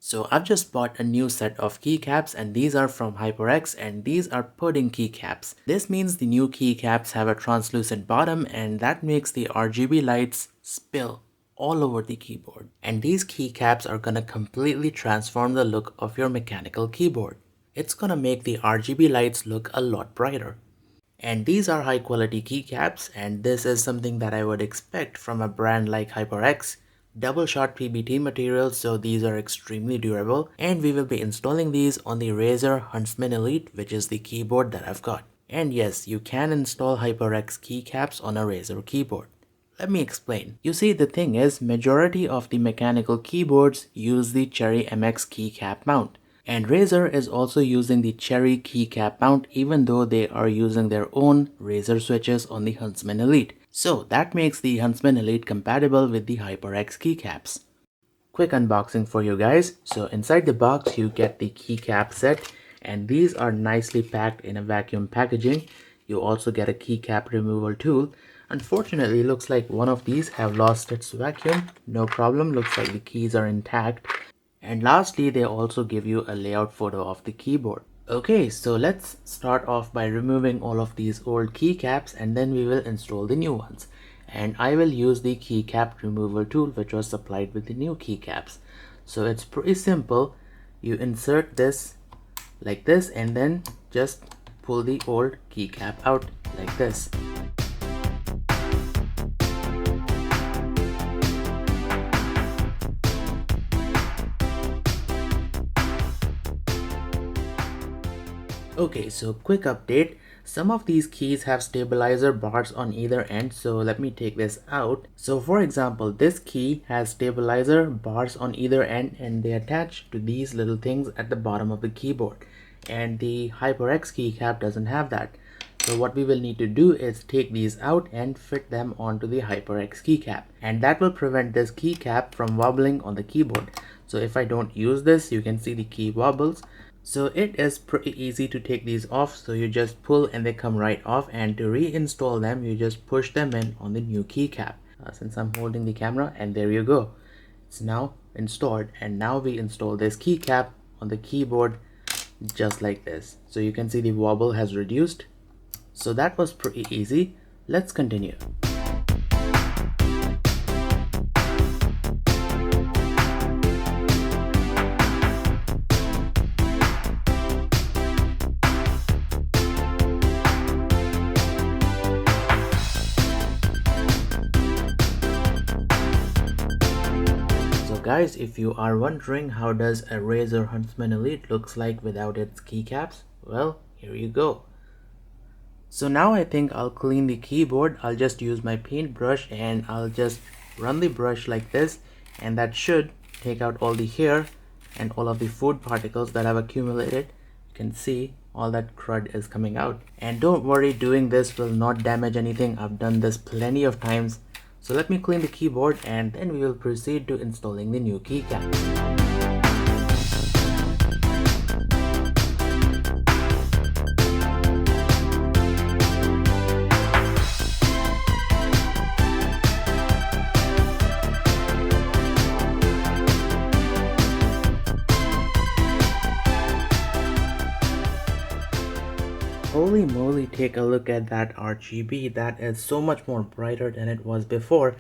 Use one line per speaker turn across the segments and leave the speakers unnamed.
So I've just bought a new set of keycaps and these are from HyperX and these are pudding keycaps. This means the new keycaps have a translucent bottom and that makes the RGB lights spill all over the keyboard. And these keycaps are gonna completely transform the look of your mechanical keyboard. It's gonna make the RGB lights look a lot brighter. And these are high quality keycaps and this is something that I would expect from a brand like HyperX. Double shot PBT materials, so these are extremely durable, and we will be installing these on the Razer Huntsman Elite, which is the keyboard that I've got. And yes, you can install HyperX keycaps on a Razer keyboard. Let me explain. You see, the thing is, majority of the mechanical keyboards use the Cherry MX keycap mount. And Razer is also using the Cherry keycap mount even though they are using their own Razer switches on the Huntsman Elite. So that makes the Huntsman Elite compatible with the HyperX keycaps. Quick unboxing for you guys. So inside the box you get the keycap set and these are nicely packed in a vacuum packaging. You also get a keycap removal tool. Unfortunately, looks like one of these have lost its vacuum. No problem, looks like the keys are intact. And lastly, they also give you a layout photo of the keyboard. Okay, so let's start off by removing all of these old keycaps and then we will install the new ones. And I will use the keycap removal tool which was supplied with the new keycaps. So it's pretty simple. You insert this like this and then just pull the old keycap out like this. Okay, so quick update. Some of these keys have stabilizer bars on either end, so let me take this out. So for example, this key has stabilizer bars on either end and they attach to these little things at the bottom of the keyboard. And the HyperX keycap doesn't have that. So what we will need to do is take these out and fit them onto the HyperX keycap. And that will prevent this keycap from wobbling on the keyboard. So if I don't use this, you can see the key wobbles. So it is pretty easy to take these off, so you just pull and they come right off, and to reinstall them you just push them in on the new keycap. Since I'm holding the camera, and there you go, it's now installed. And now we install this keycap on the keyboard just like this. So you can see the wobble has reduced. So that was pretty easy. Let's continue. Guys, if you are wondering how does a Razer Huntsman Elite looks like without its keycaps, well, here you go. So now I think I'll clean the keyboard. I'll just use my paintbrush and I'll just run the brush like this, and that should take out all the hair and all of the food particles that have accumulated. You can see all that crud is coming out. And don't worry, doing this will not damage anything. I've done this plenty of times. So let me clean the keyboard and then we will proceed to installing the new keycap. Holy moly, take a look at that RGB. That is so much more brighter than it was before.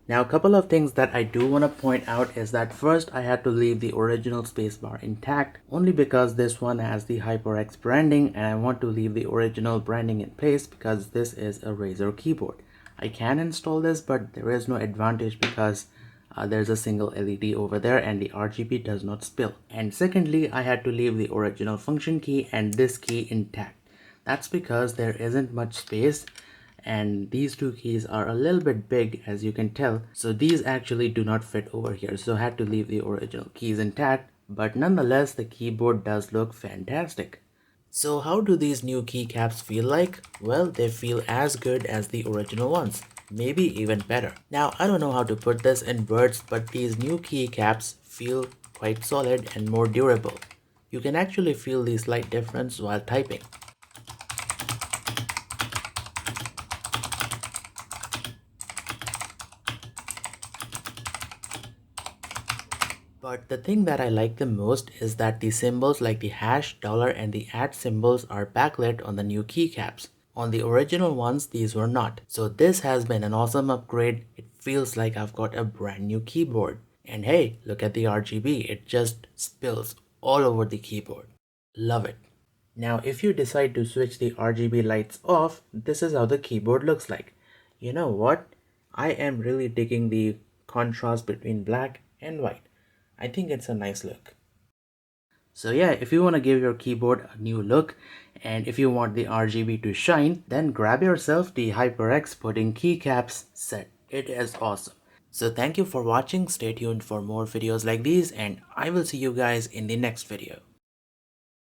Now a couple of things that I do want to point out is that first I had to leave the original spacebar intact only because this one has the HyperX branding and I want to leave the original branding in place because this is a Razer keyboard. I can install this, but there is no advantage because there's a single LED over there and the RGB does not spill. And secondly, I had to leave the original function key and this key intact. That's because there isn't much space and these two keys are a little bit big, as you can tell. So these actually do not fit over here. So I had to leave the original keys intact, but nonetheless, the keyboard does look fantastic. So how do these new keycaps feel like? Well, they feel as good as the original ones, maybe even better. Now, I don't know how to put this in words, but these new keycaps feel quite solid and more durable. You can actually feel the slight difference while typing. But the thing that I like the most is that the symbols like the hash, dollar, and the @ symbols are backlit on the new keycaps. On the original ones, these were not. So this has been an awesome upgrade. It feels like I've got a brand new keyboard. And hey, look at the RGB. It just spills all over the keyboard. Love it. Now, if you decide to switch the RGB lights off, this is how the keyboard looks like. You know what? I am really digging the contrast between black and white. I think it's a nice look. So yeah, if you want to give your keyboard a new look and if you want the RGB to shine, then grab yourself the HyperX Pudding Keycaps set. It is awesome. So thank you for watching. Stay tuned for more videos like these and I will see you guys in the next video.